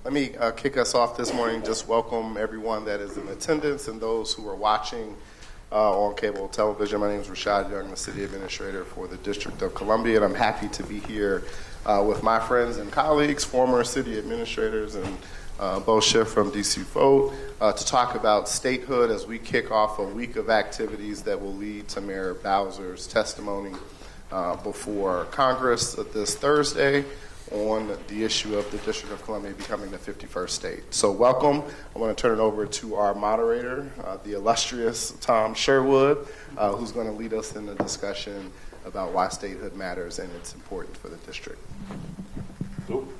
Let me kick us off this morning. Just welcome everyone that is in attendance and those who are watching on cable television. My name is Rashad Young, the City Administrator for the District of Columbia, and I'm happy to be here with my friends and colleagues, former City Administrators, and Bo Schiff from DC Vote to talk about statehood as we kick off a week of activities that will lead to Mayor Bowser's testimony before Congress this Thursday on the issue of the District of Columbia becoming the 51st state. So welcome. I want to turn it over to our moderator, the illustrious Tom Sherwood, who's going to lead us in the discussion about why statehood matters and it's important for the district. Nope.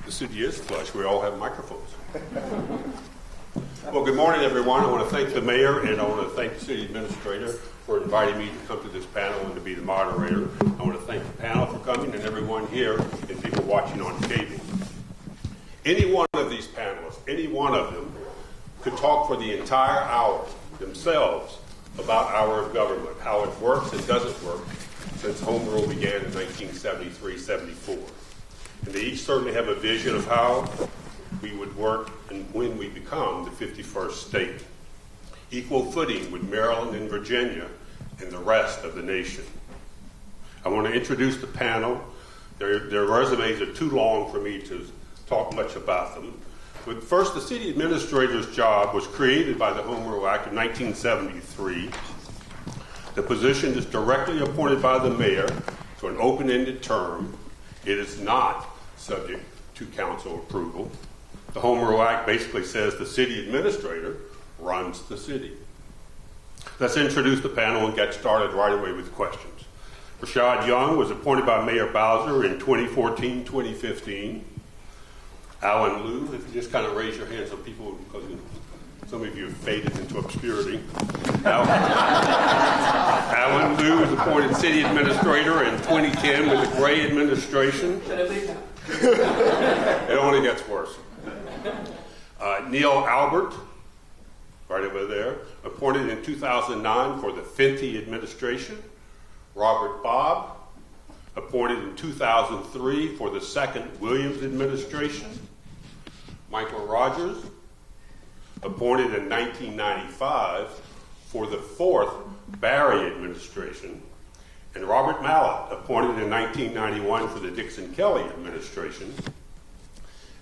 The city is flush. We all have microphones. Well, good morning, everyone. I want to thank the mayor and I want to thank the city administrator for inviting me to come to this panel and to be the moderator. I want to thank the panel for coming and everyone here and people watching on cable. Any one of these panelists, any one of them, could talk for the entire hour themselves about our government, how it works and doesn't work since home rule began in 1973-74. And they each certainly have a vision of how we would work and when we become the 51st state. Equal footing with Maryland and Virginia and the rest of the nation. I want to introduce the panel. Their resumes are too long for me to talk much about them. But first, the city administrator's job was created by the Home Rule Act of 1973. The position is directly appointed by the mayor to an open-ended term. It is not subject to council approval. The Home Rule Act basically says the city administrator runs the city. Let's introduce the panel and get started right away with questions. Rashad Young was appointed by Mayor Bowser in 2014-2015. Alan Liu, if you just kind of raise your hands so people, because some of you have faded into obscurity. Alan Liu was appointed city administrator in 2010 with the Gray administration. It only gets worse. Neil Albert, right over there, appointed in 2009 for the Fenty administration. Robert Bobb, appointed in 2003 for the second Williams administration. Michael Rogers, appointed in 1995 for the fourth Barry administration. And Robert Mallett, appointed in 1991 for the Dixon Kelly administration.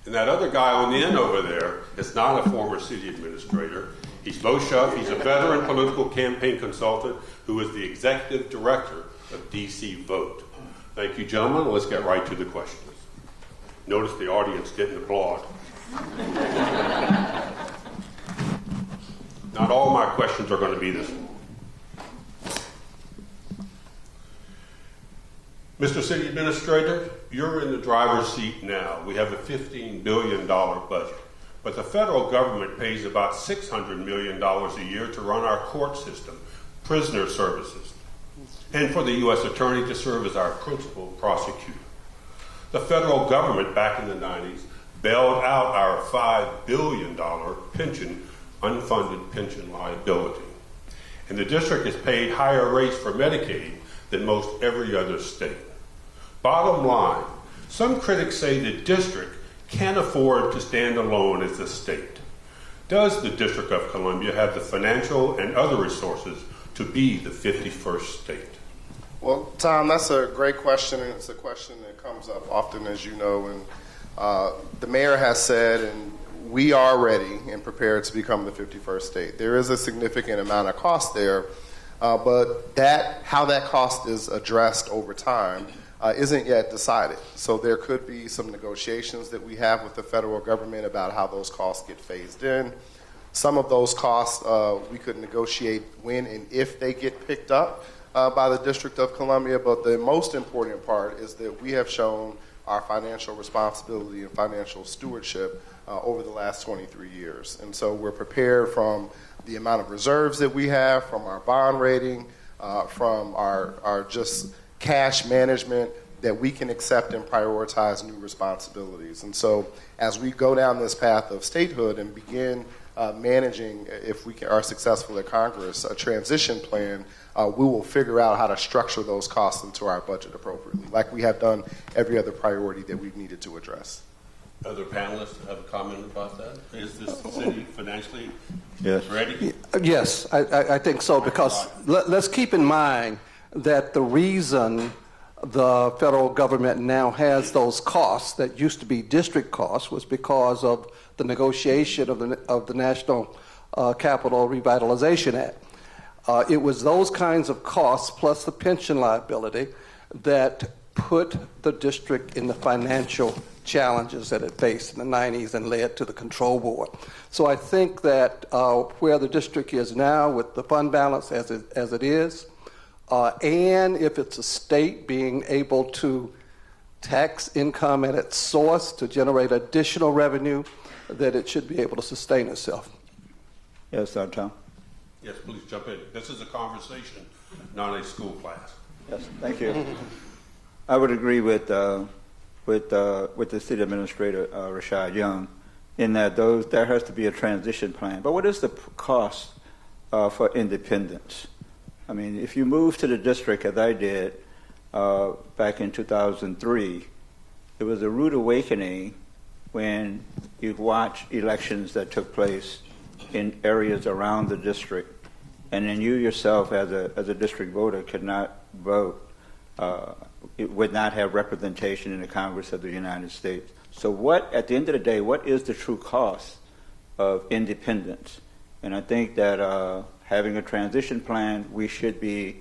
And that other guy on the end over there is not a former city administrator. He's Bo Schiff. He's a veteran political campaign consultant who is the executive director of DC Vote. Thank you, gentlemen. Let's get right to the questions. Notice the audience didn't applaud. Not all my questions are going to be this one. Mr. City Administrator, you're in the driver's seat now. We have a $15 billion budget, but the federal government pays about $600 million a year to run our court system, prisoner services, and for the U.S. Attorney to serve as our principal prosecutor. The federal government back in the 90s bailed out our $5 billion unfunded pension liability. And the district has paid higher rates for Medicaid than most every other state. Bottom line, some critics say the district can't afford to stand alone as a state. Does the District of Columbia have the financial and other resources to be the 51st state? Well, Tom, that's a great question, and it's a question that comes up often, as you know. And the mayor has said, and we are ready and prepared to become the 51st state. There is a significant amount of cost there, but how that cost is addressed over time isn't yet decided. So there could be some negotiations that we have with the federal government about how those costs get phased in. Some of those costs we could negotiate when and if they get picked up by the District of Columbia, but the most important part is that we have shown our financial responsibility and financial stewardship over the last 23 years. And so we're prepared from the amount of reserves that we have, from our bond rating, from our just cash management, that we can accept and prioritize new responsibilities. And so as we go down this path of statehood and begin managing, if we are successful at Congress, a transition plan, we will figure out how to structure those costs into our budget appropriately, like we have done every other priority that we've needed to address. Other panelists have a comment about that? Is this city financially Yes. ready? Yes, I think so, because let's keep in mind that the reason the federal government now has those costs that used to be district costs was because of the negotiation of the National Capital Revitalization Act. It was those kinds of costs plus the pension liability that put the district in the financial challenges that it faced in the 90s and led to the control board. So I think that where the district is now with the fund balance as it is, and if it's a state being able to tax income at its source to generate additional revenue, that it should be able to sustain itself. Yes, Tom. Yes, please jump in. This is a conversation, not a school class. Yes, thank you. I would agree with the city administrator, Rashad Young, in that there has to be a transition plan. But what is the cost for independence? I mean, if you move to the district, as I did back in 2003, it was a rude awakening when you watch elections that took place in areas around the district, and then you yourself, as a district voter, could not vote. It would not have representation in the Congress of the United States. So at the end of the day, what is the true cost of independence? And I think that having a transition plan, we should be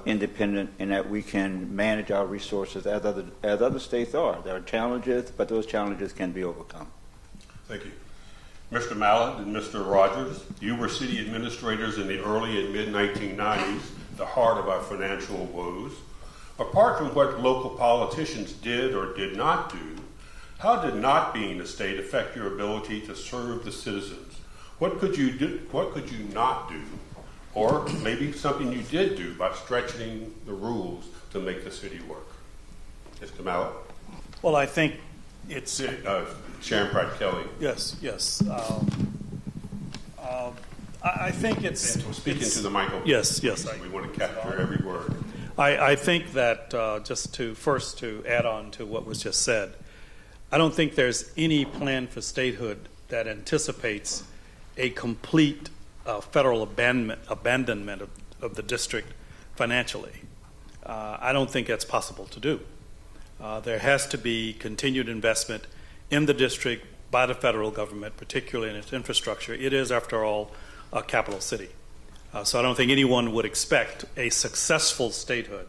independent in that we can manage our resources as other states are. There are challenges, but those challenges can be overcome. Thank you. Mr. Mallett and Mr. Rogers, you were city administrators in the early and mid-1990s, the heart of our financial woes. Apart from what local politicians did or did not do, how did not being a state affect your ability to serve the citizens? What could you do? What could you not do? Or maybe something you did do by stretching the rules to make the city work? Mr. Mallett? Well, I think it's... Sharon Pratt Kelly. Yes. I think it's... Speaking to the microphone. Yes. We want to capture every word. I think that just to add on to what was just said, I don't think there's any plan for statehood that anticipates a complete federal abandonment of the district financially. I don't think that's possible to do. There has to be continued investment in the district by the federal government, particularly in its infrastructure. It is, after all, a capital city. So I don't think anyone would expect a successful statehood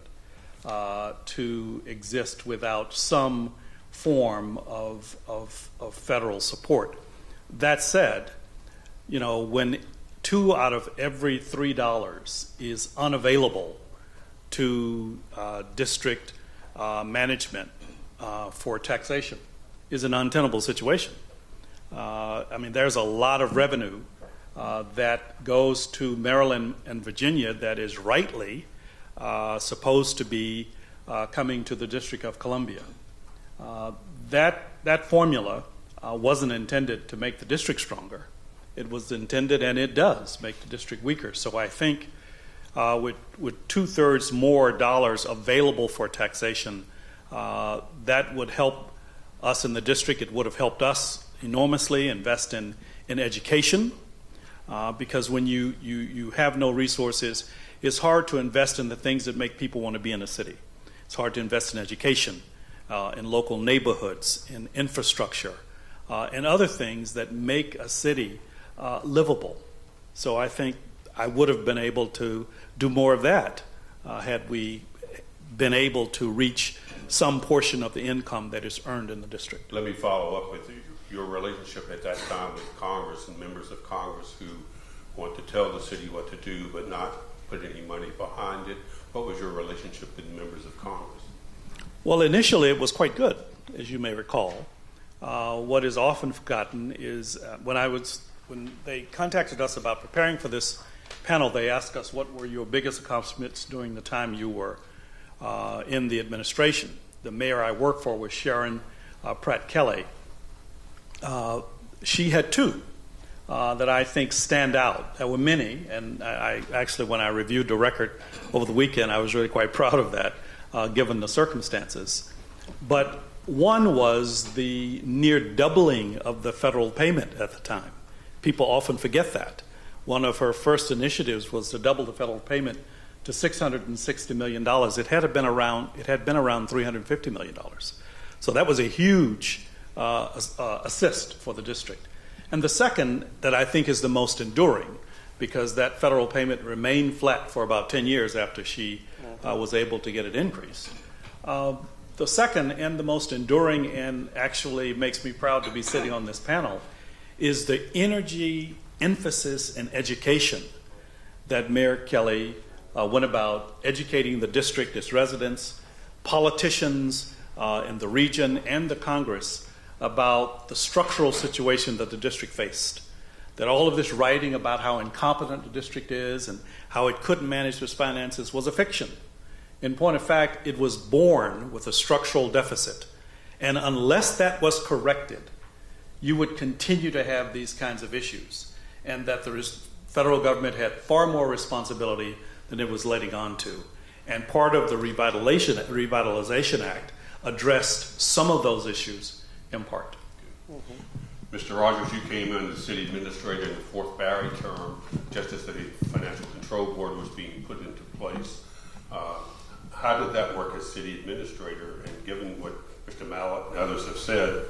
to exist without some form of federal support. That said, when 2 out of every $3 is unavailable to district management for taxation, is an untenable situation. There's a lot of revenue that goes to Maryland and Virginia that is rightly supposed to be coming to the District of Columbia. That formula wasn't intended to make the district stronger. It was intended, and it does, make the district weaker. So I think with 2/3 more dollars available for taxation, that would help us in the district. It would have helped us enormously invest in education, because when you have no resources, it's hard to invest in the things that make people want to be in a city. It's hard to invest in education, in local neighborhoods, in infrastructure, and other things that make a city livable. So I think I would have been able to do more of that had we been able to reach some portion of the income that is earned in the district. Let me follow up with your relationship at that time with Congress and members of Congress who want to tell the city what to do but not put any money behind it. What was your relationship with members of Congress? Well, initially it was quite good, as you may recall. What is often forgotten is when they contacted us about preparing for this panel, they asked us what were your biggest accomplishments during the time you were in the administration. The mayor I worked for was Sharon Pratt Kelly. She had 2 that I think stand out. There were many, and I actually, when I reviewed the record over the weekend, I was really quite proud of that, given the circumstances. But One was the near doubling of the federal payment at the time. People often forget that. One of her first initiatives was to double the federal payment to $660 million. It had been around $350 million. So that was a huge assist for the district. And the second that I think is the most enduring, because that federal payment remained flat for about 10 years after she was able to get it increased. The second and the most enduring, and actually makes me proud to be sitting on this panel, is the energy, emphasis, and education that Mayor Kelly went about educating the district, its residents, politicians in the region, and the Congress about the structural situation that the district faced. That all of this writing about how incompetent the district is and how it couldn't manage its finances was a fiction. In point of fact, it was born with a structural deficit. And unless that was corrected, you would continue to have these kinds of issues. And that the federal government had far more responsibility than it was letting on to. And part of the Revitalization Act addressed some of those issues in part. Mr. Rogers, you came in as city administrator in the fourth Barry term, just as the Financial Control Board was being put into place. How did that work as city administrator? And given what Mr. Mallett and others have said,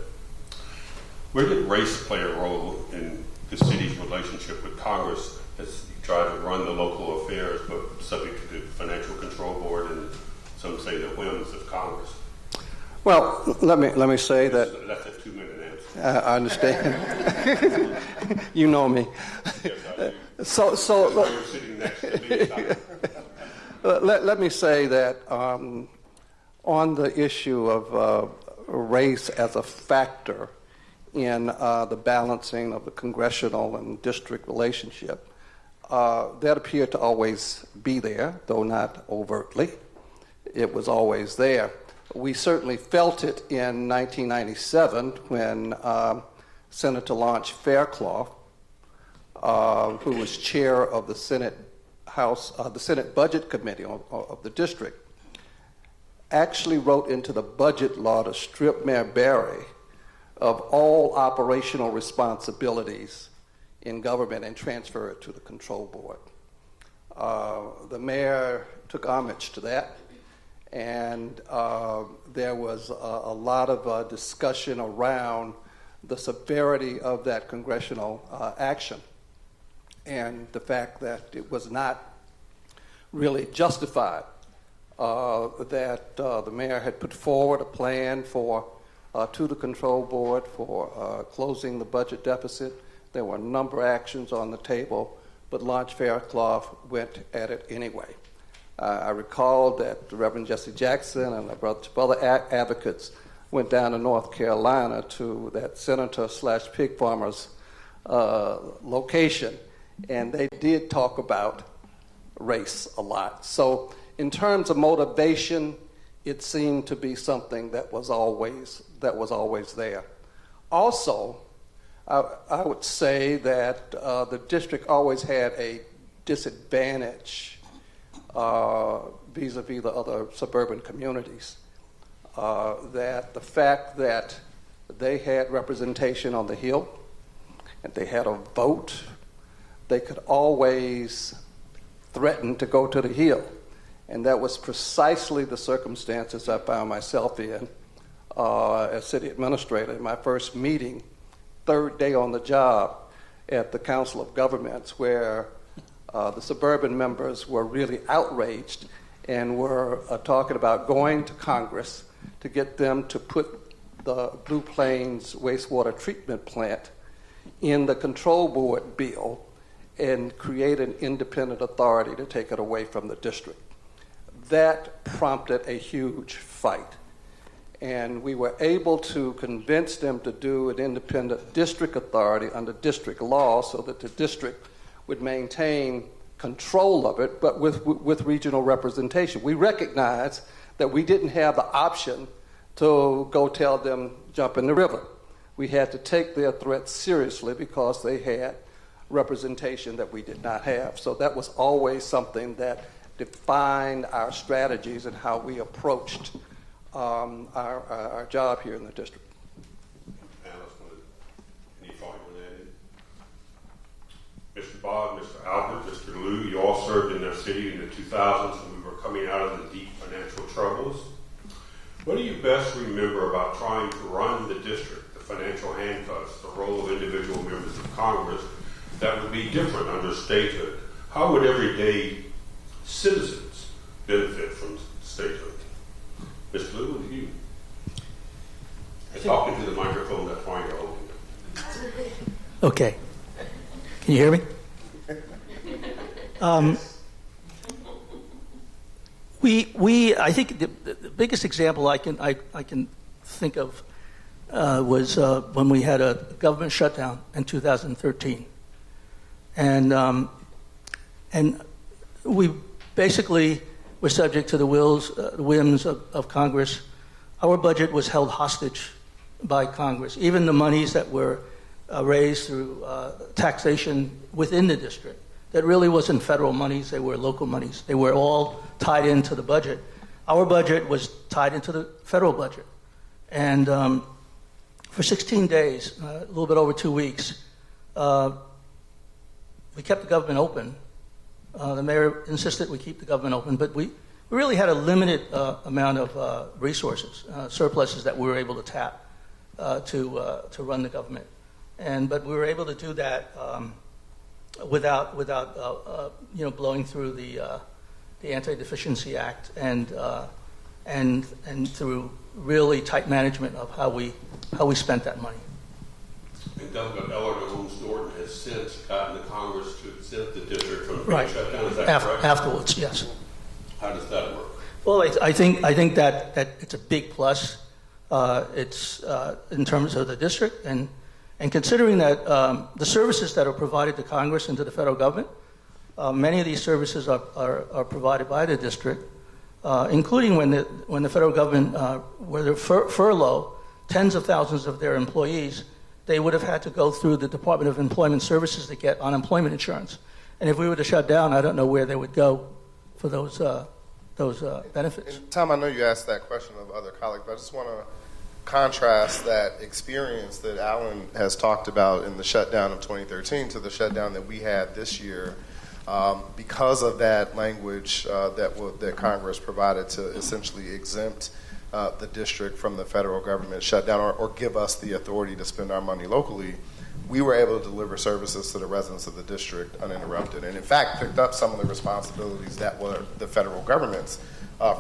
where did race play a role in the city's relationship with Congress as you try to run the local affairs, but subject to the Financial Control Board and some say the whims of Congress? Well, let me say that That's a 2-minute answer. I understand. You know me. Yes, I do. So You're sitting next to me. let me say that on the issue of race as a factor in the balancing of the congressional and district relationship, that appeared to always be there, though not overtly. It was always there. We certainly felt it in 1997 when Senator Lawrence Fairclough, who was chair of the Senate Budget Committee of the district, actually wrote into the budget law to strip Mayor Barry of all operational responsibilities in government and transfer it to the control board. The mayor took homage to that, and there was a lot of discussion around the severity of that congressional action and the fact that it was not really justified, that the mayor had put forward a plan to the control board for closing the budget deficit. There were a number of actions on the table, but Lawrence Fairclough went at it anyway. I recall that the Reverend Jesse Jackson and a bunch of other advocates went down to North Carolina to that senator/pig farmer's location, and they did talk about race a lot. So in terms of motivation, it seemed to be something that was always there. Also, I would say that the district always had a disadvantage vis-a-vis the other suburban communities. That the fact that they had representation on the Hill and they had a vote, they could always threaten to go to the Hill. And that was precisely the circumstances I found myself in as city administrator in my first meeting, third day on the job at the Council of Governments, where the suburban members were really outraged and were talking about going to Congress to get them to put the Blue Plains wastewater treatment plant in the control board bill and create an independent authority to take it away from the district. That prompted a huge fight. And we were able to convince them to do an independent district authority under district law so that the district would maintain control of it, but with regional representation. We recognized that we didn't have the option to go tell them, jump in the river. We had to take their threats seriously because they had representation that we did not have. So that was always something that defined our strategies and how we approached our job here in the district. Alice, any thought you want to add? Mr. Bob, Mr. Albert, Mr. Liu, you all served in our city in the 2000s when we were coming out of the deep financial troubles. What do you best remember about trying to run the district, the financial handcuffs, the role of individual members of Congress that would be different under statehood? How would everyday citizens benefit from statehood? Mr. Liu, with you. Talking to the microphone, that's why you're holding it. Okay. Can you hear me? I think the biggest example I can think of was when we had a government shutdown in 2013, and we basically were subject to the whims of Congress. Our budget was held hostage by Congress. Even the monies that were raised through taxation within the district, that really wasn't federal monies, they were local monies. They were all tied into the budget. Our budget was tied into the federal budget. And for 16 days, a little bit over 2 weeks, we kept the government open. The mayor insisted we keep the government open, but we really had a limited amount of resources, surpluses that we were able to tap to run the government. But we were able to do that without blowing through the Anti-Deficiency Act and through really tight management of how we spent that money. And Delegate Eleanor Holmes Norton has since gotten the Congress to exempt the district from the Right. shutdown. Is that correct? Afterwards, yes. How does that work? Well, I think that it's a big plus. It's in terms of the district and considering that the services that are provided to Congress and to the federal government, many of these services are provided by the district, including when the federal government were to furlough tens of thousands of their employees, they would have had to go through the Department of Employment Services to get unemployment insurance. And if we were to shut down, I don't know where they would go for those benefits. And Tom, I know you asked that question of other colleagues, but I just want to contrast that experience that Alan has talked about in the shutdown of 2013 to the shutdown that we had this year, because of that language that Congress provided to essentially exempt the district from the federal government shutdown or give us the authority to spend our money locally. We were able to deliver services to the residents of the district uninterrupted, and in fact picked up some of the responsibilities that were the federal government's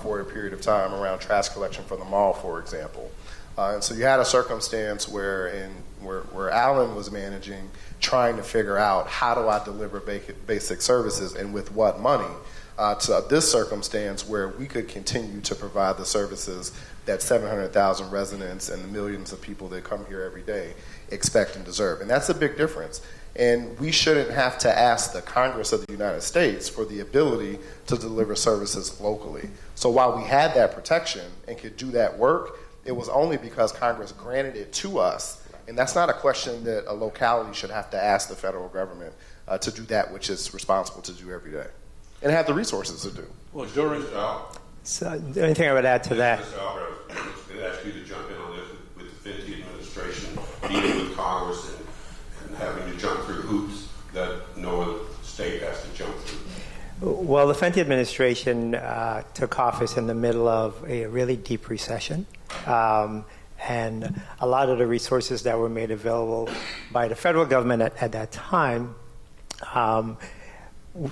for a period of time around trash collection from the mall, for example. And so you had a circumstance where Alan was managing, trying to figure out how do I deliver basic services and with what money, to this circumstance where we could continue to provide the services that 700,000 residents and the millions of people that come here every day expect and deserve. And that's a big difference. And we shouldn't have to ask the Congress of the United States for the ability to deliver services locally. So while we had that protection and could do that work, it was only because Congress granted it to us. And that's not a question that a locality should have to ask the federal government to do that which it's responsible to do every day and have the resources to do. Well, during So the only thing I would add to that. Mr. Albert, I was going to ask you to jump in on this with the Fenty administration dealing with Congress and having to jump through hoops that no other state has to jump through. Well, the Fenty administration took office in the middle of a really deep recession. And a lot of the resources that were made available by the federal government at that time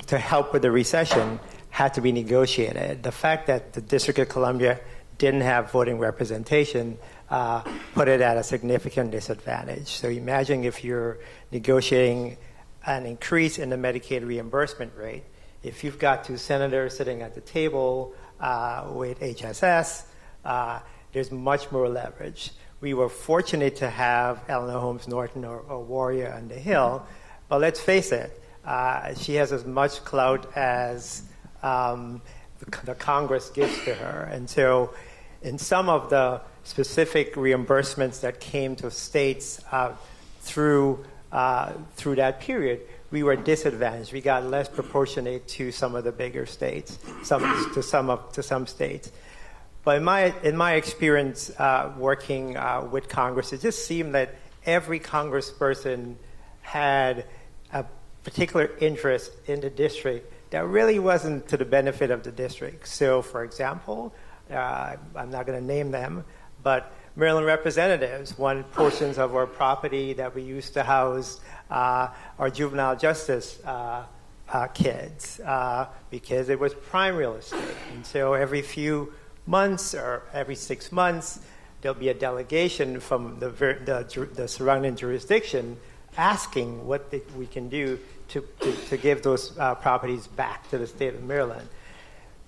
to help with the recession had to be negotiated. The fact that the District of Columbia didn't have voting representation put it at a significant disadvantage. So imagine if you're negotiating an increase in the Medicaid reimbursement rate. If you've got two senators sitting at the table with HSS, there's much more leverage. We were fortunate to have Eleanor Holmes Norton or Warrior on the Hill, but let's face it, she has as much clout as the Congress gives to her. And so in some of the specific reimbursements that came to states through that period, we were disadvantaged. We got less proportionate to some of the bigger states, to some states. But in my experience working with Congress, it just seemed that every congressperson had a particular interest in the district that really wasn't to the benefit of the district. So, for example, I'm not going to name them, but Maryland representatives want portions of our property that we used to house our juvenile justice kids because it was prime real estate. And so every few months or every 6 months, there'll be a delegation from the surrounding jurisdiction asking what we can do to give those properties back to the state of Maryland.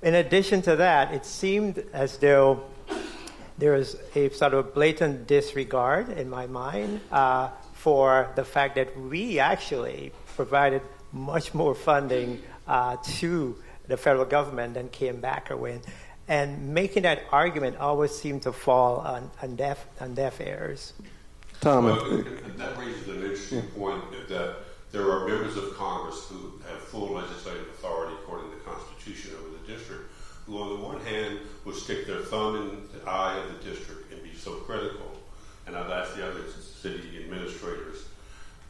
In addition to that, it seemed as though there was a sort of blatant disregard in my mind for the fact that we actually provided much more funding to the federal government than came back our way. And making that argument always seemed to fall on deaf ears. Tom. Well, that raises an interesting point that there are members of Congress who have full legislative authority according to the Constitution over the district, who on the one hand will stick their thumb in the eye of the district and be so critical, and I've asked the other city administrators.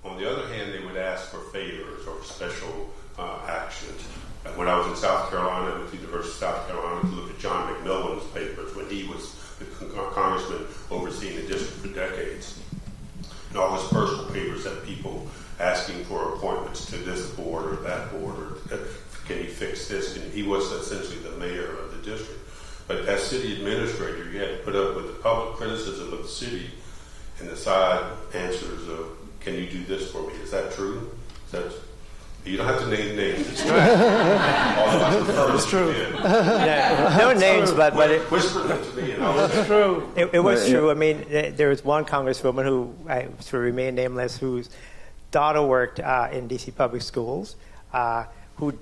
On the other hand, they would ask for favors or special actions. When I was in South Carolina, I went to the University of South Carolina to look at John McMillan's papers when he was the congressman overseeing the district for decades. And all his personal papers had people asking for appointments to this board or that board, or can he fix this? And he was essentially the mayor of the district. But as city administrator, you had to put up with the public criticism of the city and the side answers of, can you do this for me? Is that true? You don't have to name names. It's true. It's true. Yeah, no names, but it whisper them to me. It's true. It was true. I mean, there was one congresswoman who, to remain nameless, whose daughter worked in D.C. public schools, who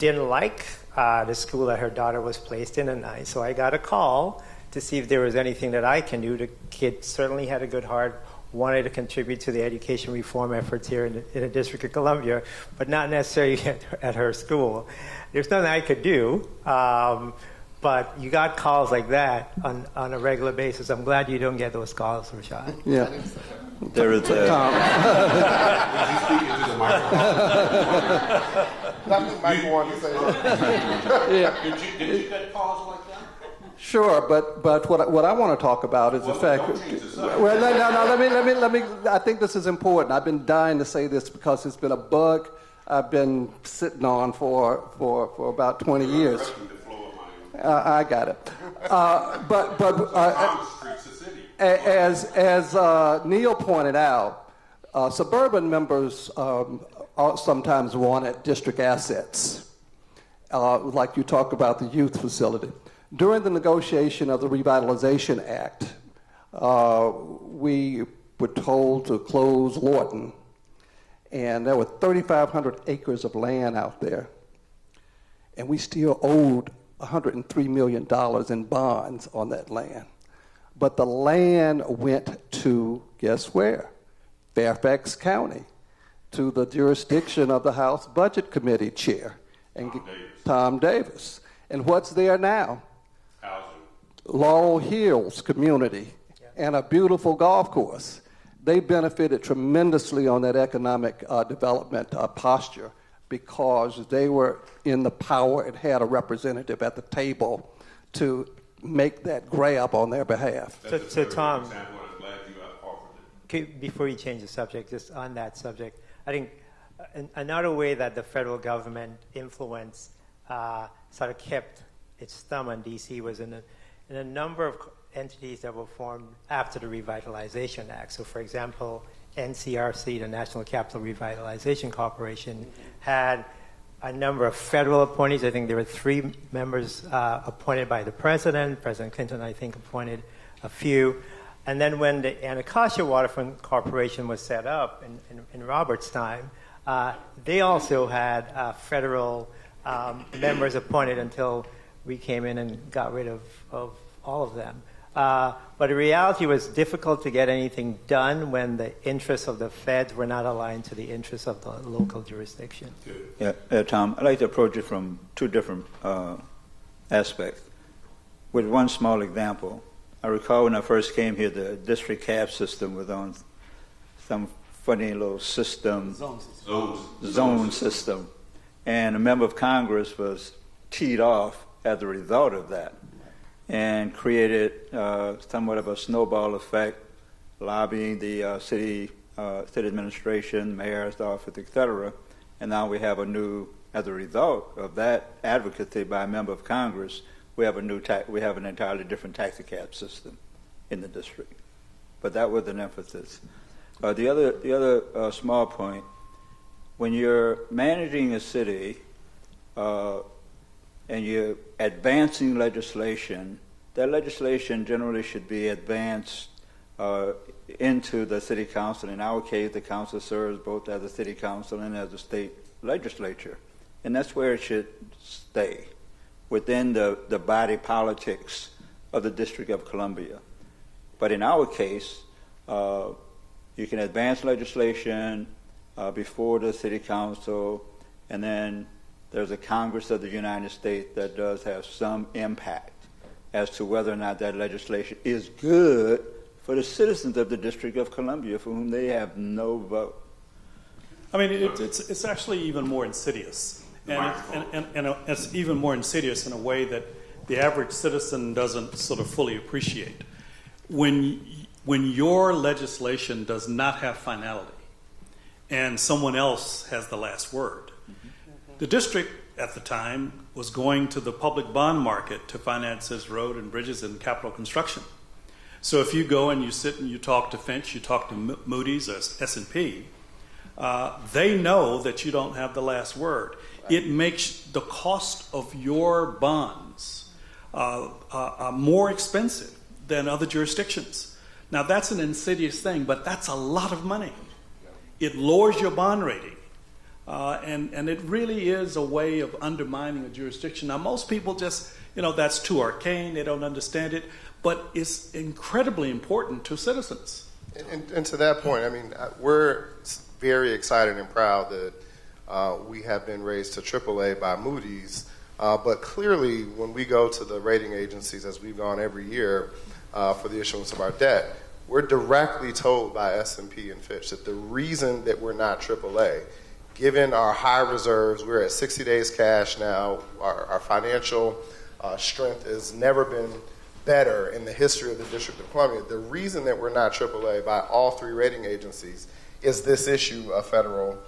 didn't like the school that her daughter was placed in, and so I got a call to see if there was anything that I can do. The kid certainly had a good heart, wanted to contribute to the education reform efforts here in the District of Columbia, but not necessarily at her school. There's nothing I could do, but you got calls like that on a regular basis. I'm glad you don't get those calls, Rashad. Yeah. There is a... Did you speak into the microphone? Dr. Michael wanted to say that. Yeah. Did you get calls like that? Sure, but what I want to talk about is the fact. Well, no. Let me. I think this is important. I've been dying to say this because it's been a bug I've been sitting on for about 20 years. I got it. As Neil pointed out, suburban members sometimes wanted district assets, like you talk about the youth facility. During the negotiation of the Revitalization Act, we were told to close Lorton, and there were 3,500 acres of land out there, and we still owed $103 million in bonds on that land. But the land went to, guess where? Fairfax County, to the jurisdiction of the House Budget Committee chair, and Tom Davis. And what's there now? Laurel Hills community and a beautiful golf course. They benefited tremendously on that economic development posture because they were in the power and had a representative at the table to make that grab on their behalf. So Tom, before you change the subject, just on that subject, I think another way that the federal government influence sort of kept its thumb on D.C. was in a number of entities that were formed after the Revitalization Act. So, for example, NCRC, the National Capital Revitalization Corporation, had a number of federal appointees. I think there were 3 members appointed by the president. President Clinton, I think, appointed a few. And then when the Anacostia Waterfront Corporation was set up in Robert's time, they also had federal members appointed until we came in and got rid of all of them. But the reality was difficult to get anything done when the interests of the feds were not aligned to the interests of the local jurisdiction. Yeah, Tom, I'd like to approach it from 2 different aspects. with one small example. I recall when I first came here, the district cab system was on some funny little system, zone system, and a member of Congress was teed off as a result of that, and created somewhat of a snowball effect, lobbying the city administration, mayor's office, etc. And now we have as a result of that advocacy by a member of Congress, we have an entirely different taxi cab system in the district. But that was an emphasis. The other small point, when you're managing a city and you're advancing legislation, that legislation generally should be advanced into the city council. In our case, the council serves both as a city council and as a state legislature. And that's where it should stay, within the body politics of the District of Columbia. But in our case, you can advance legislation before the city council, and then there's a Congress of the United States that does have some impact as to whether or not that legislation is good for the citizens of the District of Columbia, for whom they have no vote. I mean, it's actually even more insidious. And it's even more insidious in a way that the average citizen doesn't sort of fully appreciate. When your legislation does not have finality and someone else has the last word. The district at the time was going to the public bond market to finance its road and bridges and capital construction. So if you go and you sit and you talk to Finch, you talk to Moody's or S&P, they know that you don't have the last word. It makes the cost of your bonds more expensive than other jurisdictions. Now, that's an insidious thing, but that's a lot of money. It lowers your bond rating, and it really is a way of undermining a jurisdiction. Now, most people just, that's too arcane, they don't understand it, but it's incredibly important to citizens. And to that point, I mean, we're very excited and proud that we have been raised to AAA by Moody's, but clearly when we go to the rating agencies, as we've gone every year for the issuance of our debt, we're directly told by S&P and Fitch that the reason that we're not AAA, given our high reserves, we're at 60 days cash now, our financial strength has never been better in the history of the District of Columbia. The reason that we're not AAA by all three rating agencies is this issue of federal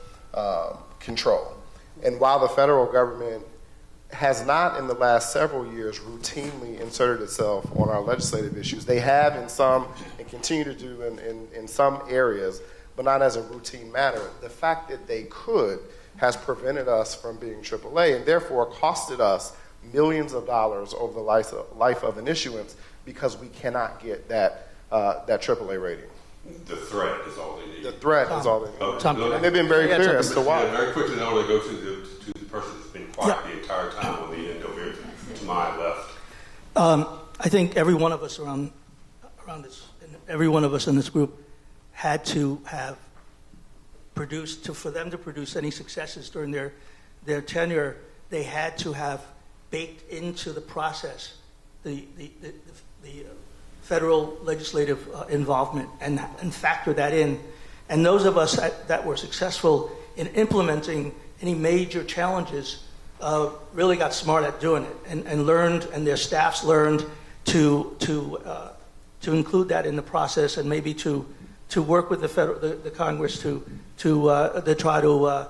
control. And while the federal government has not in the last several years routinely inserted itself on our legislative issues, they have in some and continue to do in some areas, but not as a routine matter. The fact that they could has prevented us from being AAA and therefore costed us millions of dollars over the life of an issuance because we cannot get that AAA rating. The threat is all they need. The threat is all they need. And they've been very clear as to why. Very quickly, I want to go to the person that's been quiet the entire time on the end over here to my left. I think every one of us around this, every one of us in this group had to have produced, for them to produce any successes during their tenure, they had to have baked into the process the federal legislative involvement and factor that in. And those of us that were successful in implementing any major challenges really got smart at doing it and learned, and their staffs learned to include that in the process and maybe to work with the Congress to try to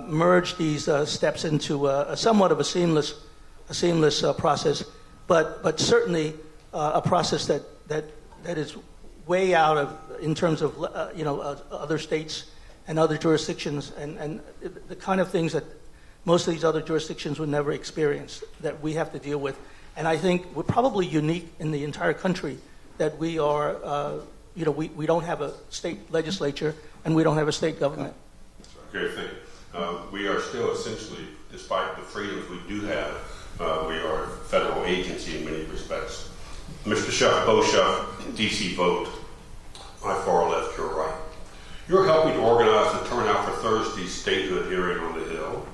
merge these steps into somewhat of a seamless process, but certainly a process that is way out of in terms of other states and other jurisdictions and the kind of things that most of these other jurisdictions would never experience that we have to deal with. And I think we're probably unique in the entire country that we are, we don't have a state legislature and we don't have a state government. Okay, thank you. We are still essentially, despite the freedoms we do have, we are a federal agency in many respects. Mr. Beauchef, DC vote. My far left, your right. You're helping to organize the turnout for Thursday's statehood hearing on the Hill.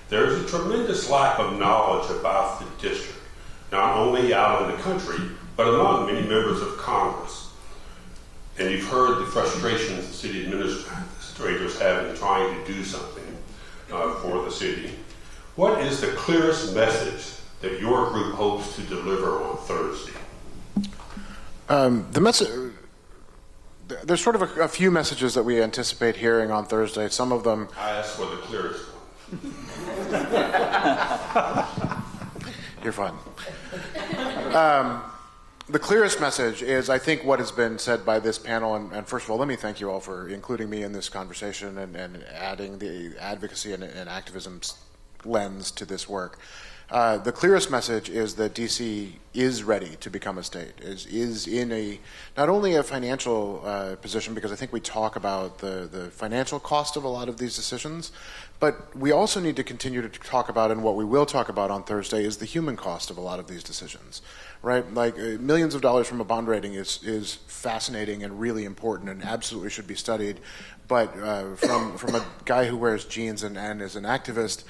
There is a tremendous lack of knowledge about the district not only out in the country, but among many members of Congress. And you've heard the frustrations the city administrators have in trying to do something for the city. What is the clearest message that your group hopes to deliver on Thursday? The message. There's sort of a few messages that we anticipate hearing on Thursday. Some of them. I asked for the clearest one. You're fine. The clearest message is, I think, what has been said by this panel. And first of all, let me thank you all for including me in this conversation and adding the advocacy and activism lens to this work. The clearest message is that DC is ready to become a state, is in a not only a financial position, because I think we talk about the financial cost of a lot of these decisions, but we also need to continue to talk about, and what we will talk about on Thursday, is the human cost of a lot of these decisions, right? Like millions of dollars from a bond rating is fascinating and really important and absolutely should be studied. But from a guy who wears jeans and is an activist,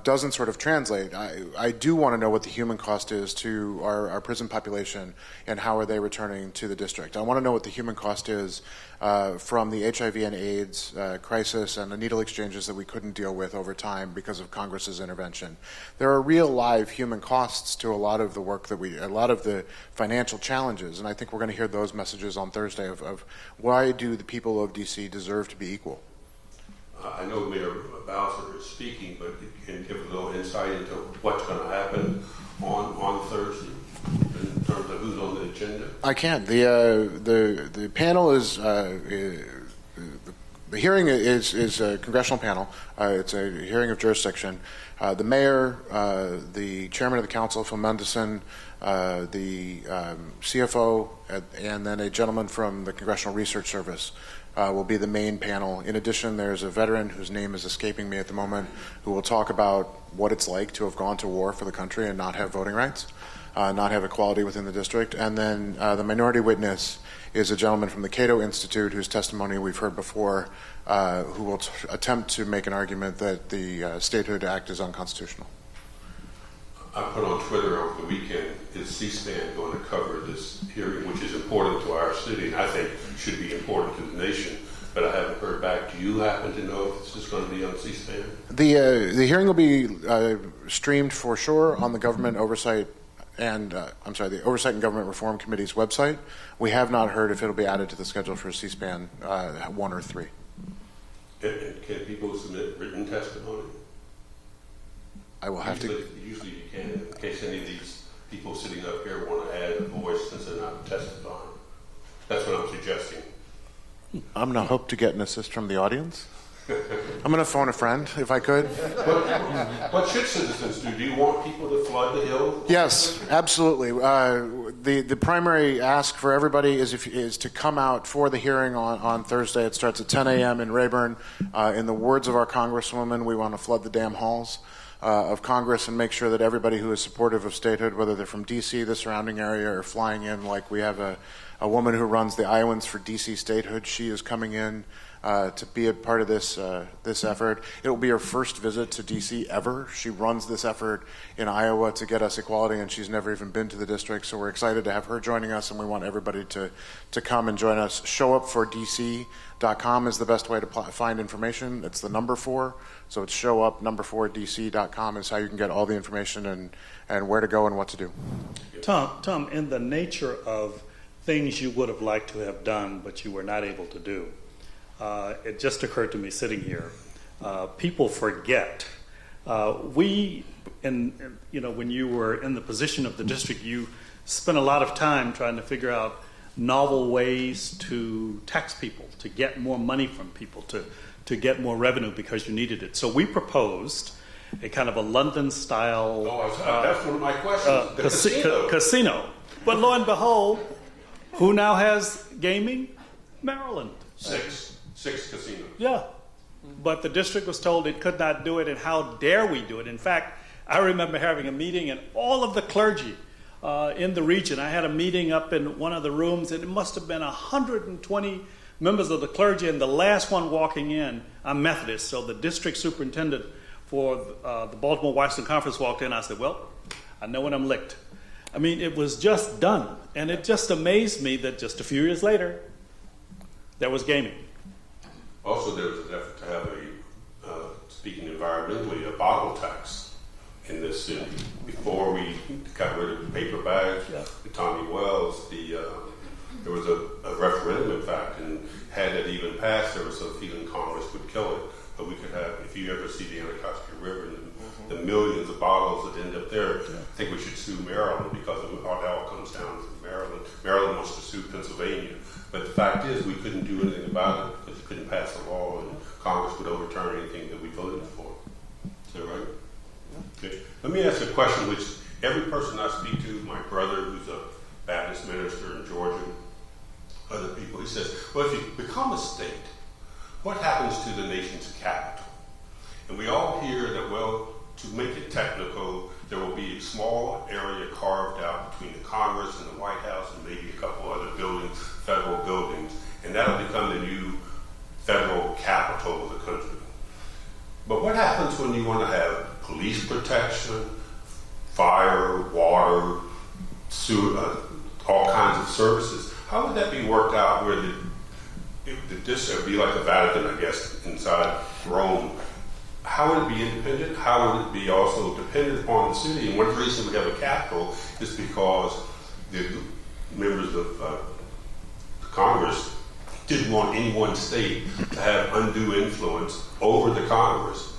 doesn't sort of translate. I do want to know what the human cost is to our prison population and how are they returning to the district. I want to know what the human cost is from the HIV and AIDS crisis and the needle exchanges that we couldn't deal with over time because of Congress's intervention. There are real live human costs to a lot of the work that a lot of the financial challenges, and I think we're going to hear those messages on Thursday of why do the people of DC deserve to be equal. I know Mayor Bowser is speaking, but can you give a little insight into what's going to happen on Thursday in terms of who's on the agenda? I can. The panel is the hearing is a congressional panel. It's a hearing of jurisdiction. The mayor, the chairman of the council, Phil Mendelson, the CFO, and then a gentleman from the Congressional Research Service will be the main panel. In addition, there's a veteran whose name is escaping me at the moment who will talk about what it's like to have gone to war for the country and not have voting rights, not have equality within the district. And then the minority witness is a gentleman from the Cato Institute whose testimony we've heard before, who will attempt to make an argument that the Statehood Act is unconstitutional. I put on Twitter over the weekend, is C-SPAN going to cover this hearing, which is important to our city, and I think should be important to the nation, but I haven't heard back. Do you happen to know if this is going to be on C-SPAN? The hearing will be streamed for sure on the Government Oversight and, the Oversight and Government Reform Committee's website. We have not heard if it'll be added to the schedule for C-SPAN 1 or 3. And can people submit written testimony? I will have to. Usually you can, in case any of these people sitting up here want to add a voice since they're not testifying. That's what I'm suggesting. I'm going to hope to get an assist from the audience. I'm going to phone a friend, if I could. What should citizens do? Do you want people to flood the Hill? Yes, absolutely. The primary ask for everybody is to come out for the hearing on Thursday. It starts at 10 a.m. in Rayburn. In the words of our Congresswoman, we want to flood the damn halls of Congress and make sure that everybody who is supportive of statehood, whether they're from D.C., the surrounding area, or flying in, like we have a woman who runs the Iowans for D.C. statehood. She is coming in to be a part of this effort. It will be her first visit to D.C. ever. She runs this effort in Iowa to get us equality, and she's never even been to the district, so we're excited to have her joining us, and we want everybody to come and join us. ShowUp4DC.com is the best way to find information. It's the number 4, so it's showup4dc.com is how you can get all the information and where to go and what to do. Tom, in the nature of things you would have liked to have done but you were not able to do, it just occurred to me sitting here, people forget. When you were in the position of the district, you spent a lot of time trying to figure out novel ways to tax people, to get more money from people, to get more revenue because you needed it. So we proposed a kind of a London-style that's one of my questions. Casino. But lo and behold, who now has gaming? Maryland. Six casinos. Yeah. But the district was told it could not do it, and how dare we do it? In fact, I remember having a meeting, and all of the clergy in the region, I had a meeting up in one of the rooms, and it must have been 120 members of the clergy, and the last one walking in, I'm Methodist, so the district superintendent for the Baltimore-Washington Conference walked in. I said, well, I know when I'm licked. I mean, it was just done. And it just amazed me that just a few years later, there was gaming. Also, there was an effort to have speaking environmentally, a bottle tax in this city. Before we got rid of the paper bags, the Tommy Wells, there was a referendum, in fact, and had it even passed, there was some feeling Congress would kill it. But we could have, if you ever see the Anacostia River and the millions of bottles that end up there, I think we should sue Maryland because it all comes down to Maryland. Maryland wants to sue Pennsylvania. But the fact is, we couldn't do anything about it because we couldn't pass a law, and Congress would overturn anything that we voted for. Is that right? Okay. Let me ask a question which every person I speak to, my brother who's a Baptist minister in Georgia, other people, he says, well, if you become a state, what happens to the nation's capital? And we all hear that, well, to make it technical, there will be a small area carved out between the Congress and the White House and maybe a couple other buildings, federal buildings, and that'll become the new federal capital of the country. But what happens when you want to have police protection, fire, water, sewer, all kinds of services? How would that be worked out where this would be like the Vatican, I guess, inside Rome? How would it be independent? How would it be also dependent upon the city? And one of the reasons we have a capital is because the members of Congress didn't want any one state to have undue influence over the Congress.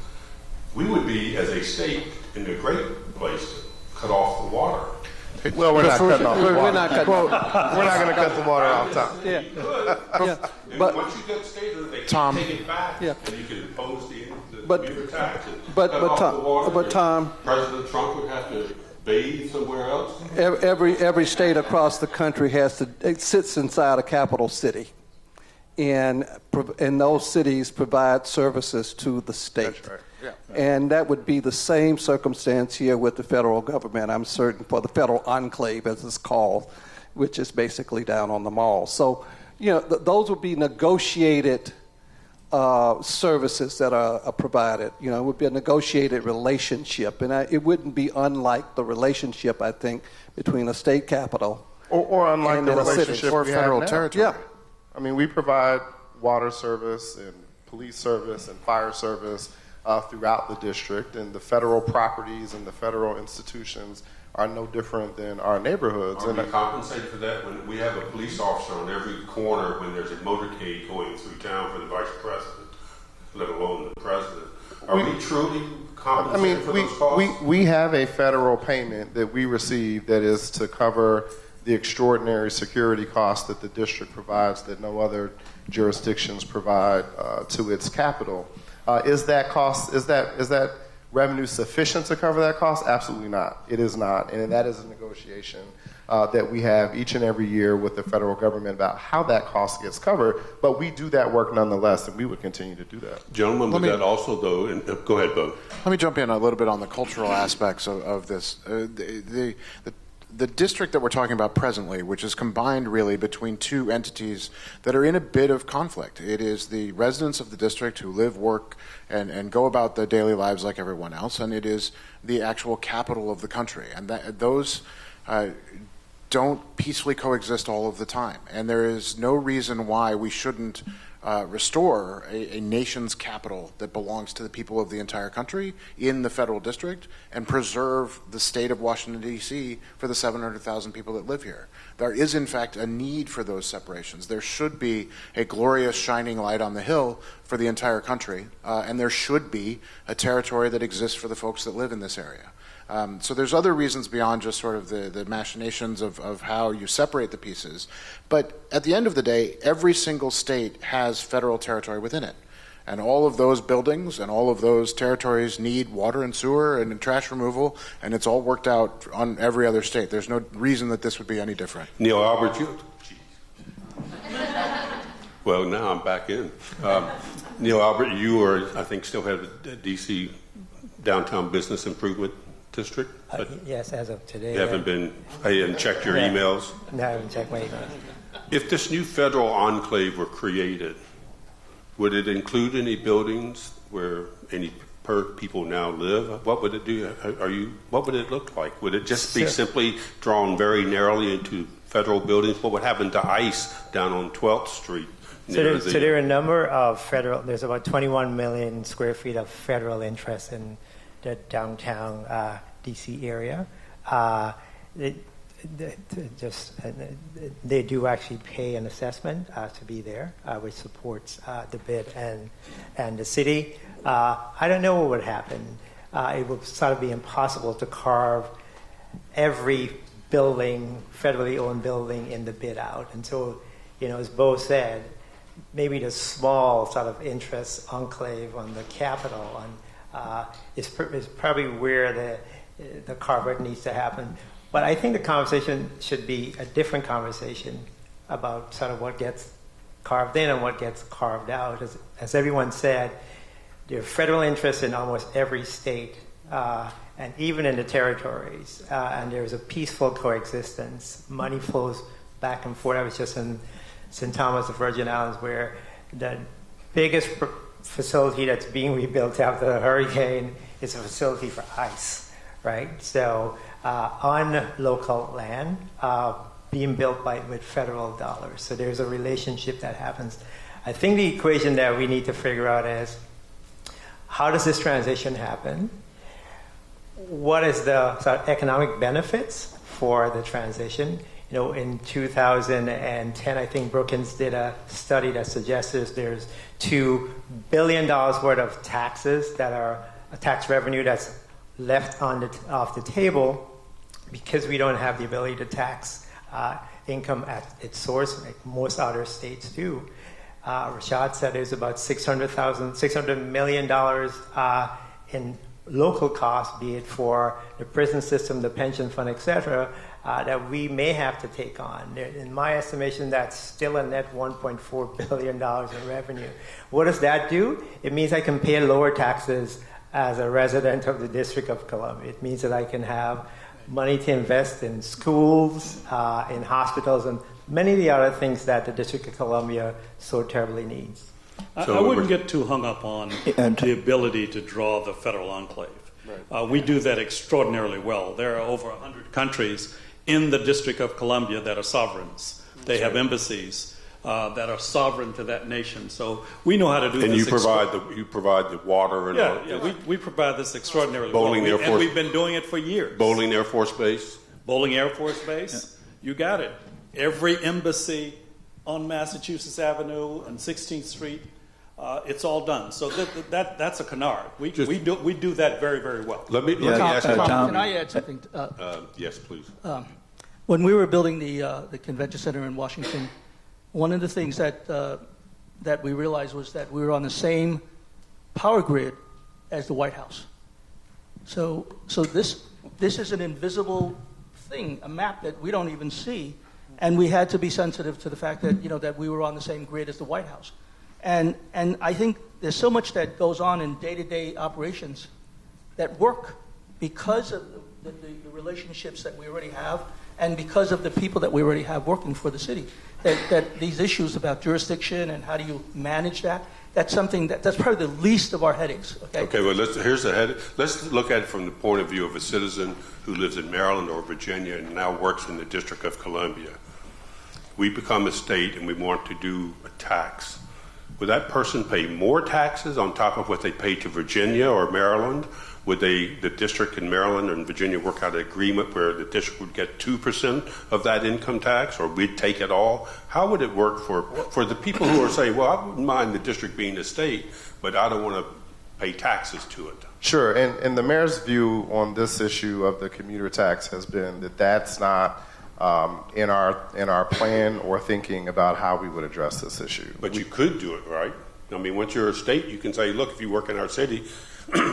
We would be, as a state, in a great place to cut off the water. Well, we're not cutting off the water. We're not cutting We're not going to cut the water off, Tom. Yeah. Yeah. But- Once you get statehood, they Tom. can take it back, Yeah. and you can impose the But- meter tax and but cut off Tom- the water, but and Tom- President Trump would have to bathe somewhere else. Every state across the country it sits inside a capital city, and those cities provide services to the state. That's right. Yeah. And that would be the same circumstance here with the federal government, I'm certain, for the federal enclave, as it's called, which is basically down on the mall. So, those would be negotiated services that are provided. It would be a negotiated relationship, and it wouldn't be unlike the relationship, I think, between a state capital Or unlike and the in a city. relationship Or we have federal now. territory. Yeah. I mean, we provide water service and police service and fire service throughout the district, and the federal properties and the federal institutions are no different than our neighborhoods. Are we compensated for that when we have a police officer on every corner when there's a motorcade going through town for the vice president, let alone the president? Are we truly compensated for those costs? we have a federal payment that we receive that is to cover the extraordinary security costs that the district provides that no other jurisdictions provide to its capital. Is that revenue sufficient to cover that cost? Absolutely not. It is not, and that is a negotiation that we have each and every year with the federal government about how that cost gets covered. But we do that work nonetheless, and we would continue to do that. Gentlemen, with that also, though, and go ahead, Bo. Let me jump in a little bit on the cultural aspects of this. The district that we're talking about presently, which is combined really between two entities that are in a bit of conflict. It is the residents of the district who live, work, and go about their daily lives like everyone else, and it is the actual capital of the country. And those don't peacefully coexist all of the time. And there is no reason why we shouldn't restore a nation's capital that belongs to the people of the entire country in the federal district and preserve the state of Washington, D.C. for the 700,000 people that live here. There is, in fact, a need for those separations. There should be a glorious shining light on the hill for the entire country, and there should be a territory that exists for the folks that live in this area. So there's other reasons beyond just sort of the machinations of how you separate the pieces. But at the end of the day, every single state has federal territory within it. And all of those buildings and all of those territories need water and sewer and trash removal, and it's all worked out on every other state. There's no reason that this would be any different. Neil Albert, well, now I'm back in. Neil Albert, you are, I think, still have the D.C. Downtown Business Improvement District? Yes, as of today. You haven't checked your emails? No, I haven't checked my emails. If this new federal enclave were created, would it include any buildings where any per people now live? What would it do? What would it look like? Would it just be simply drawn very narrowly into federal buildings? What would happen to ICE down on 12th Street? So there are a number of federal, there's about 21 million square feet of federal interest in the downtown DC area. They do actually pay an assessment to be there, which supports the bid and the city. I don't know what would happen. It would sort of be impossible to carve every building, federally owned building, in the bid out. And so, as Bo said, maybe the small sort of interest enclave on the Capitol is probably where the carve-out needs to happen. But I think the conversation should be a different conversation about sort of what gets carved in and what gets carved out. As everyone said, there are federal interests in almost every state, and even in the territories, and there's a peaceful coexistence. Money flows back and forth. I was just in St. Thomas, the Virgin Islands, where the biggest facility that's being rebuilt after the hurricane is a facility for ICE, right? So on local land, being built with federal dollars. So there's a relationship that happens. I think the equation that we need to figure out is, how does this transition happen? What is the sort of economic benefits for the transition? In 2010, I think Brookings did a study that suggests there's $2 billion worth of taxes that are a tax revenue that's left off the table because we don't have the ability to tax income at its source, like most other states do. Rashad said there's about $600 million in local costs, be it for the prison system, the pension fund, etc., that we may have to take on. In my estimation, that's still a net $1.4 billion in revenue. What does that do? It means I can pay lower taxes as a resident of the District of Columbia. It means that I can have money to invest in schools, in hospitals, and many of the other things that the District of Columbia so terribly needs. I wouldn't get too hung up on the ability to draw the federal enclave. Right. We do that extraordinarily well. There are over 100 countries in the District of Columbia that are sovereigns. They have embassies that are sovereign to that nation. So we know how to do this. And you provide the water and we provide this extraordinarily Bowling well. Air Force, and we've been doing it for years. Bowling Air Force Base. Bowling Air Force Base. Yeah. You got it. Every embassy on Massachusetts Avenue and 16th Street, it's all done. So that's a canard. We do that very, very well. Let me ask you. Can I add something? Yes, please. When we were building the convention center in Washington, one of the things that we realized was that we were on the same power grid as the White House. So this is an invisible thing, a map that we don't even see, and we had to be sensitive to the fact that that we were on the same grid as the White House. And I think there's so much that goes on in day-to-day operations that work because of the relationships that we already have and because of the people that we already have working for the city. That these issues about jurisdiction and how do you manage that's something that's probably the least of our headaches. Okay, well, let's look at it from the point of view of a citizen who lives in Maryland or Virginia and now works in the District of Columbia. We become a state and we want to do a tax. Would that person pay more taxes on top of what they pay to Virginia or Maryland? Would the district in Maryland and Virginia work out an agreement where the district would get 2% of that income tax, or we'd take it all? How would it work for the people who are saying, well, I wouldn't mind the district being a state, but I don't want to pay taxes to it? Sure, and the mayor's view on this issue of the commuter tax has been that that's not in our plan or thinking about how we would address this issue. But you could do it, right? I mean, once you're a state, you can say, look, if you work in our city,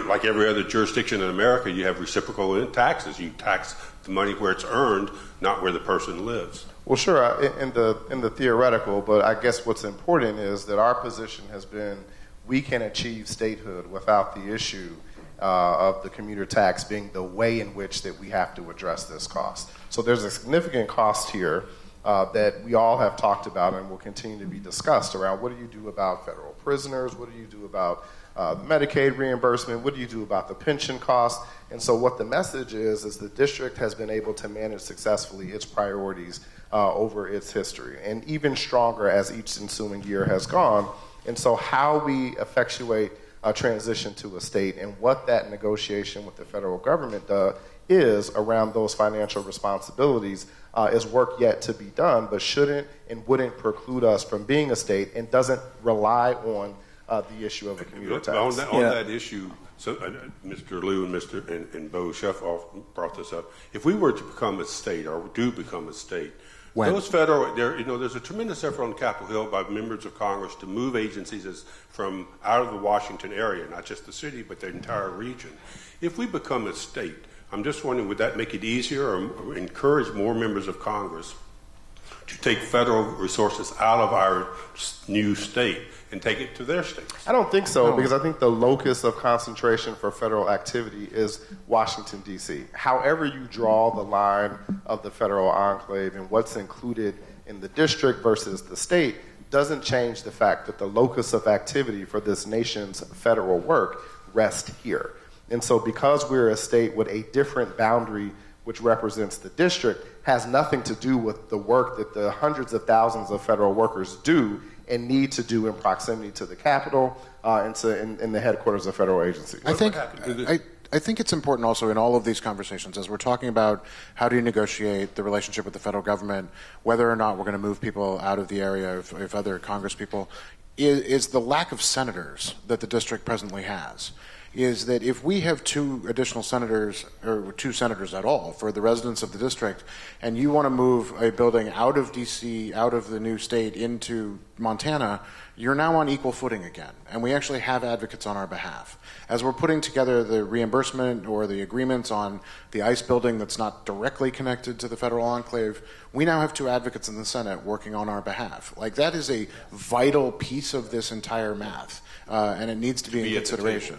like every other jurisdiction in America, you have reciprocal taxes. You tax the money where it's earned, not where the person lives. Well, sure, in the theoretical, but I guess what's important is that our position has been we can achieve statehood without the issue of the commuter tax being the way in which that we have to address this cost. So there's a significant cost here that we all have talked about and will continue to be discussed around what do you do about federal prisoners, what do you do about Medicaid reimbursement, what do you do about the pension costs. And so what the message is the district has been able to manage successfully its priorities over its history, and even stronger as each ensuing year has gone. And so how we effectuate a transition to a state and what that negotiation with the federal government is around those financial responsibilities is work yet to be done, but shouldn't and wouldn't preclude us from being a state, and doesn't rely on the issue of a commuter tax. On that issue, so Mr. Liu and Bo Sheffoff brought this up. If we were to become a state, or do become a state, those federal, there's a tremendous effort on Capitol Hill by members of Congress to move agencies from out of the Washington area, not just the city, but the entire region. If we become a state, I'm just wondering, would that make it easier or encourage more members of Congress to take federal resources out of our new state and take it to their states? I don't think so, because I think the locus of concentration for federal activity is Washington, D.C. However you draw the line of the federal enclave and what's included in the district versus the state doesn't change the fact that the locus of activity for this nation's federal work rests here. And so because we're a state with a different boundary which represents the district, has nothing to do with the work that the hundreds of thousands of federal workers do and need to do in proximity to the Capitol and in the headquarters of federal agencies. I think it's important also in all of these conversations, as we're talking about how do you negotiate the relationship with the federal government, whether or not we're going to move people out of the area if other Congress people, is the lack of senators that the district presently has. Is that if we have 2 additional senators, or 2 senators at all, for the residents of the district, and you want to move a building out of D.C., out of the new state, into Montana, you're now on equal footing again. And we actually have advocates on our behalf. As we're putting together the reimbursement or the agreements on the ICE building that's not directly connected to the federal enclave, we now have 2 advocates in the Senate working on our behalf. Like, that is a vital piece of this entire math. And it needs to be in consideration.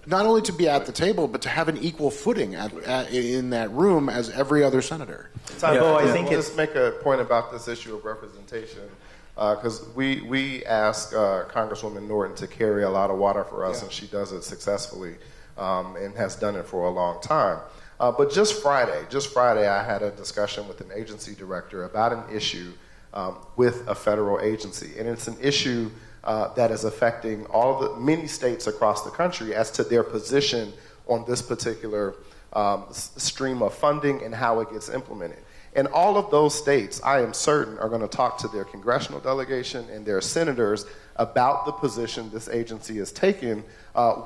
Not only to be at the table, but to have an equal footing in that room as every other senator. I think just make a point about this issue of representation, because we ask Congresswoman Norton to carry a lot of water for us, and she does it successfully and has done it for a long time. But just Friday, I had a discussion with an agency director about an issue with a federal agency, and it's an issue that is affecting many states across the country as to their position on this particular stream of funding and how it gets implemented. And all of those states, I am certain, are going to talk to their congressional delegation and their senators about the position this agency is taking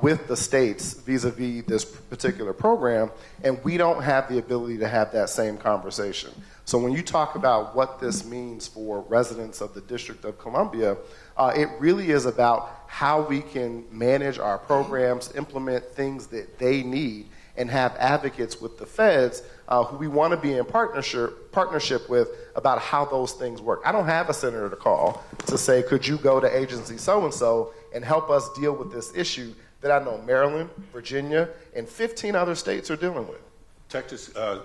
with the states vis-a-vis this particular program, and we don't have the ability to have that same conversation. So when you talk about what this means for residents of the District of Columbia, it really is about how we can manage our programs, implement things that they need, and have advocates with the feds who we want to be in partnership with about how those things work. I don't have a senator to call to say, could you go to agency so-and-so and help us deal with this issue that I know Maryland, Virginia, and 15 other states are dealing with.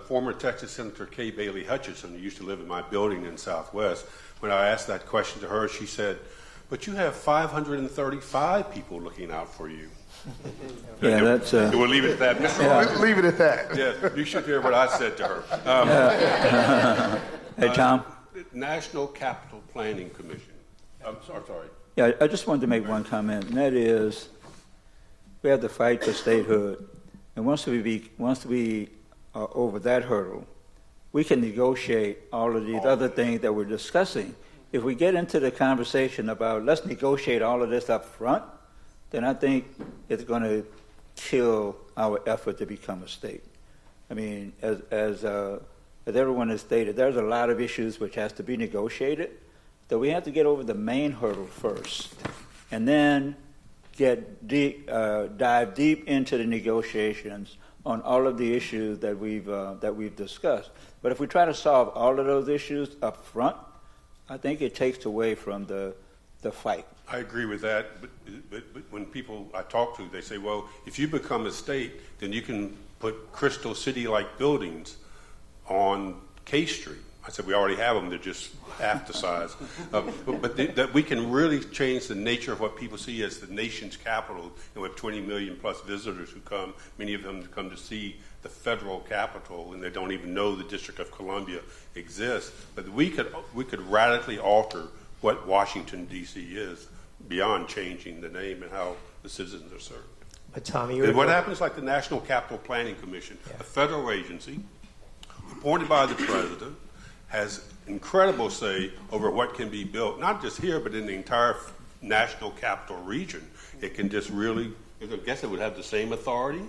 Former Texas Senator Kay Bailey Hutchinson, who used to live in my building in Southwest, when I asked that question to her, she said, but you have 535 people looking out for you. Yeah, that's... We'll leave it at that. Leave it at that. Yeah, you should hear what I said to her. Hey, Tom? National Capital Planning Commission. I'm sorry. Yeah, I just wanted to make one comment, and that is we have to fight for statehood. And once we are over that hurdle, we can negotiate all of these other things that we're discussing. If we get into the conversation about let's negotiate all of this up front, then I think it's going to kill our effort to become a state. I mean, as everyone has stated, there's a lot of issues which has to be negotiated, so we have to get over the main hurdle first, and then dive deep into the negotiations on all of the issues that we've discussed. But if we try to solve all of those issues up front, I think it takes away from the fight. I agree with that, but when people I talk to, they say, well, if you become a state, then you can put Crystal City-like buildings on K Street. I said, we already have them. They're just half the size. That we can really change the nature of what people see as the nation's capital. And we have 20 million plus visitors who come. Many of them come to see the federal capital, and they don't even know the District of Columbia exists. But we could radically alter what Washington, D.C. is beyond changing the name and how the citizens are served. But Tommy, and what happens like the National Capital Planning Commission, a federal agency appointed by the president, has incredible say over what can be built, not just here, but in the entire national capital region. It can just really, I guess it would have the same authority.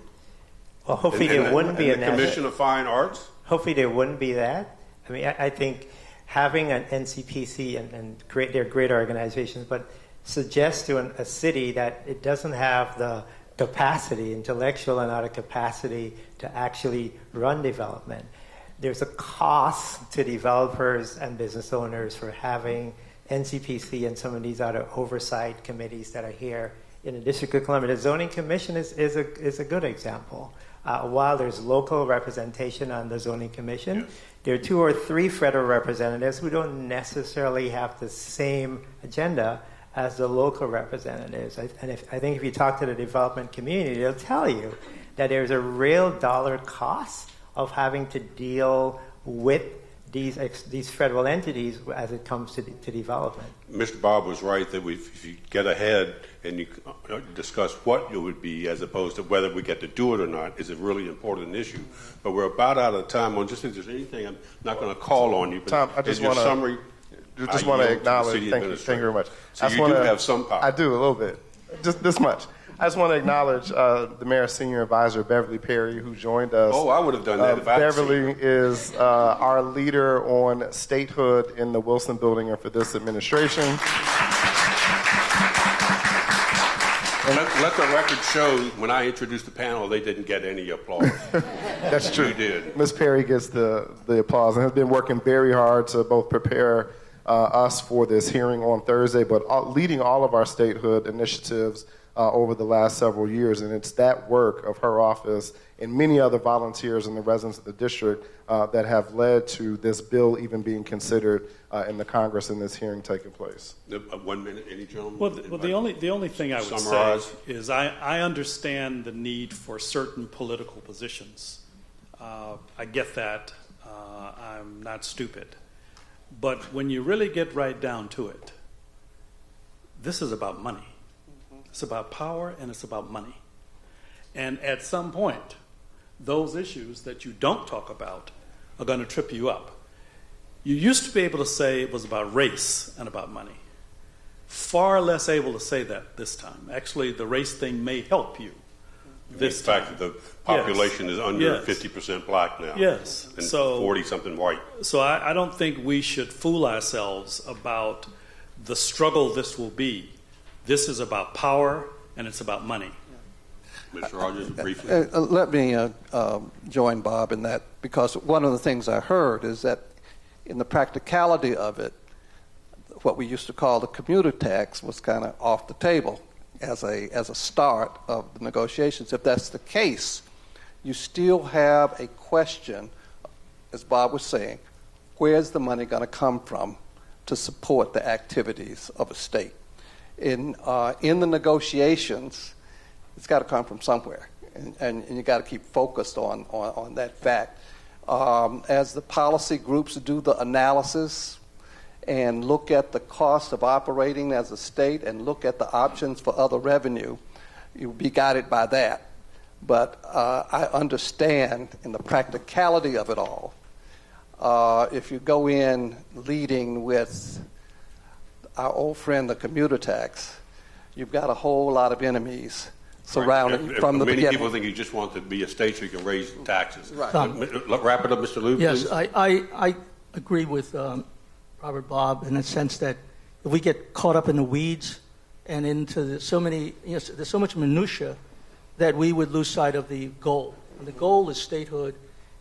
Well, hopefully there wouldn't be a Commission of Fine Arts. Hopefully there wouldn't be that. I mean, I think having an NCPC and they're great organizations, but suggest to a city that it doesn't have the capacity, intellectual and other capacity, to actually run development. There's a cost to developers and business owners for having NCPC and some of these other oversight committees that are here in the District of Columbia. The Zoning Commission is a good example. While there's local representation on the Zoning Commission, there are 2 or 3 federal representatives who don't necessarily have the same agenda as the local representatives. I think if you talk to the development community, they'll tell you that there's a real dollar cost of having to deal with these federal entities as it comes to development. Mr. Bob was right that if you get ahead and you discuss what it would be as opposed to whether we get to do it or not is a really important issue. But we're about out of time. Just if there's anything, I'm not going to call on you. But Tom, I just want to summary. Just want to acknowledge. Thank you very much. So you do have some power. I do a little bit, just this much. I just want to acknowledge the mayor's senior advisor, Beverly Perry, who joined us. Oh, I would have done that if I had seen Beverly is our leader on statehood in the Wilson Building and for this administration. Let the record show, when I introduced the panel, they didn't get any applause. That's true. You did. Ms. Perry gets the applause and has been working very hard to both prepare us for this hearing on Thursday, but leading all of our statehood initiatives over the last several years. And it's that work of her office and many other volunteers and the residents of the district that have led to this bill even being considered in the Congress and this hearing taking place. 1 minute, any gentleman? Well, the only thing I would summarize. say is I understand the need for certain political positions. I get that. I'm not stupid. But when you really get right down to it, this is about money. It's about power and it's about money. And at some point, those issues that you don't talk about are going to trip you up. You used to be able to say it was about race and about money. Far less able to say that this time. Actually, the race thing may help you this time. In fact, the population is under 50% black now. Yes. And So 40-something white. So I don't think we should fool ourselves about the struggle this will be. This is about power and it's about money. Mr. Rogers, briefly. Let me join Bob in that, because one of the things I heard is that in the practicality of it, what we used to call the commuter tax was kind of off the table as a start of the negotiations. If that's the case, you still have a question, as Bob was saying, where's the money going to come from to support the activities of a state? In the negotiations, it's got to come from somewhere, and you got to keep focused on that fact. As the policy groups do the analysis and look at the cost of operating as a state and look at the options for other revenue, you'll be guided by that. But I understand in the practicality of it all, if you go in leading with our old friend, the commuter tax, you've got a whole lot of enemies surrounding from the beginning. Many people think you just want to be a state so you can raise taxes. Right. Wrap it up, Mr. Liu, Yes, please. I agree with Robert Bob in the sense that if we get caught up in the weeds and into there's so much minutia that we would lose sight of the goal. And the goal is statehood,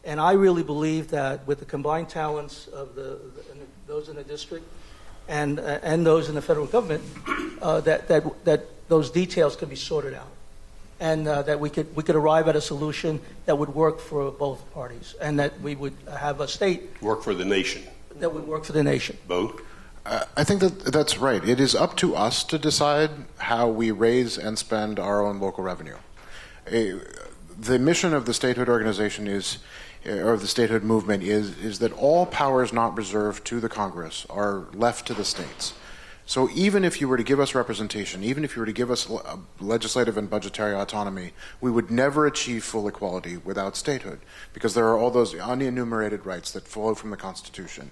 and I really believe that with the combined talents of those in the district and those in the federal government, that those details can be sorted out, and that we could arrive at a solution that would work for both parties, and that we would have a state Work for the nation. that would work for the nation? Both. I think that's right. It is up to us to decide how we raise and spend our own local revenue. The mission of the statehood organization or the statehood movement is that all powers not reserved to the Congress are left to the states. So even if you were to give us representation, even if you were to give us legislative and budgetary autonomy, we would never achieve full equality without statehood, because there are all those unenumerated rights that flow from the Constitution.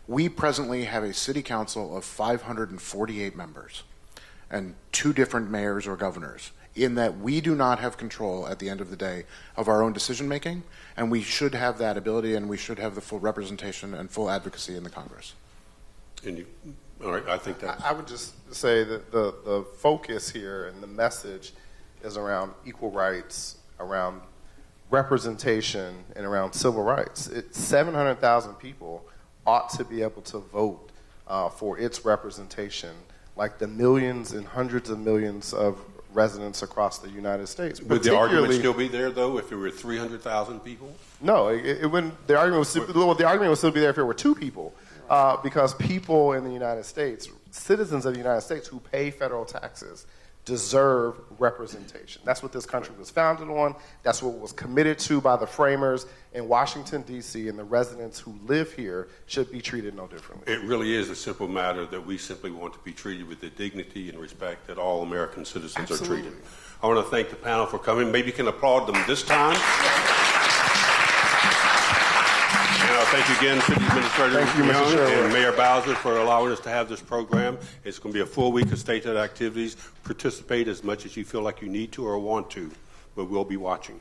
We presently have a city council of 548 members and 2 different mayors or governors, in that we do not have control at the end of the day of our own decision making, and we should have that ability, and we should have the full representation and full advocacy in the Congress. All right, I think that's... I would just say that the focus here and the message is around equal rights, around representation, and around civil rights. 700,000 people ought to be able to vote for its representation, like the millions and hundreds of millions of residents across the United States. Would the argument still be there, though, if there were 300,000 people? No, it wouldn't. The argument would still be there if there were 2 people, because people in the United States, citizens of the United States who pay federal taxes, deserve representation. That's what this country was founded on. That's what was committed to by the framers in Washington, D.C., and the residents who live here should be treated no differently. It really is a simple matter that we simply want to be treated with the dignity and respect that all American citizens are treated. I want to thank the panel for coming. Maybe you can applaud them this time. Thank you again, City Administrator Young and Mayor Bowser, for allowing us to have this program. It's going to be a full week of statehood activities. Participate as much as you feel like you need to or want to, but we'll be watching.